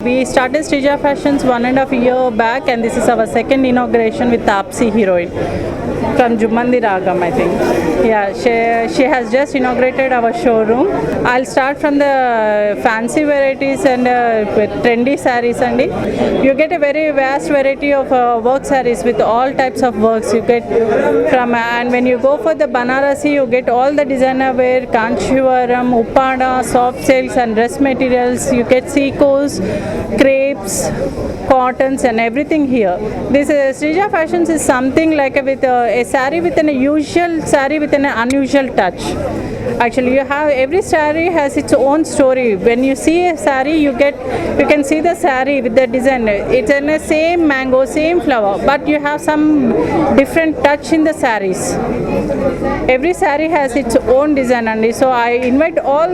We started Srija Fashions 1.5 year back, and this is our second inauguration with Taapsee Heroine from Jummandi Ragam, I think. Yeah, she has just inaugurated our showroom. I'll start from the fancy varieties and trendy sarees. And you get a very vast variety of work sarees with all types of works. You get from and when you go for the Banarasi, you get all the designer wear, Kanchivaram, Uppada, soft silks and dress materials. You get sequins, crepes, cottons and everything here. This Srija Fashions is something like with a saree with an usual saree with an unusual touch. Actually, you have every saree has its own story. When you see a saree, you can see the saree with the design. It's in the same mango, same flower, but you have some different touch in the sarees. Every saree has its own design, and so I invite all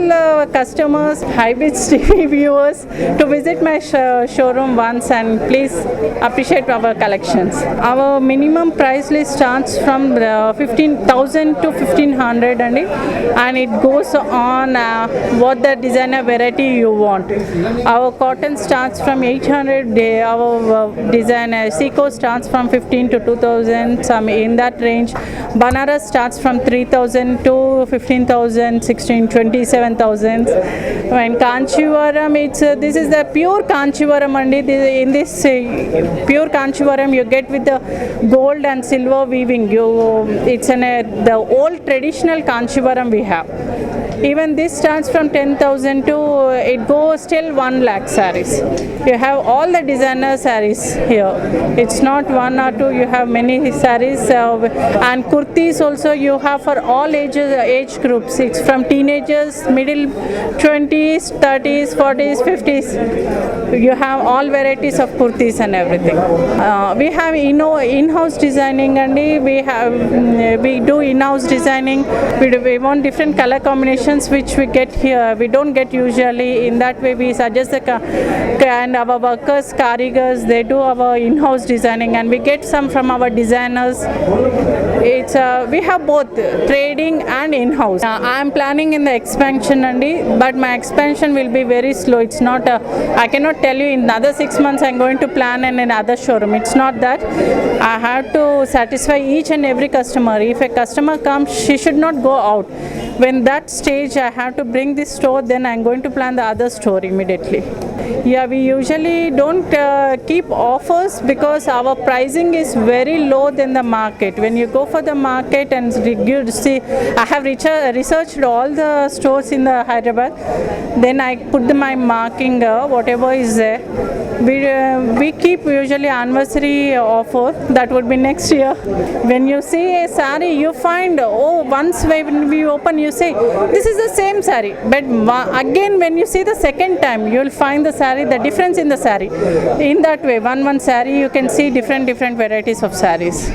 customers, Highbits TV viewers to visit my showroom once and please appreciate our collections. Our minimum price list starts from 15,000 to 1,500 and it goes on what the designer variety you want. Our cotton starts from 800, our designer sequin starts from 15 to 2,000, some in that range. Banaras starts from 3,000 to 15,000, 16, 27,000. And Kanchivaram, this is the pure Kanchivaram, and in this pure Kanchivaram you get with the gold and silver weaving. It's the old traditional Kanchivaram we have. Even this starts from 10,000 to it goes till 1 lakh sarees. You have all the designer sarees here. It's not one or two. You have many sarees and kurtis also. You have for all age groups. It's from teenagers, middle 20s, 30s, 40s, 50s. You have all varieties of kurtis and everything. We have in-house designing, and we do in-house designing. We want different color combinations which we get here. We don't get usually. In that way, we suggest and our workers, karigars, they do our in-house designing, and we get some from our designers. We have both trading and in-house. I am planning in the expansion, but my expansion will be very slow. It's not. I cannot tell you in another 6 months I'm going to plan in another showroom. It's not that. I have to satisfy each and every customer. If a customer comes, she should not go out. When that stage I have to bring this store, then I'm going to plan the other store immediately. Yeah, we usually don't keep offers because our pricing is very low than the market. When you go for the market and you see, I have researched all the stores in the Hyderabad, then I put my marking whatever is there. We keep usually anniversary offer, that would be next year. When you see a saree, you find, once when we open, you say, this is the same saree. But again, when you see the second time, you will find the saree, the difference in the saree. In that way, one saree, you can see different varieties of sarees.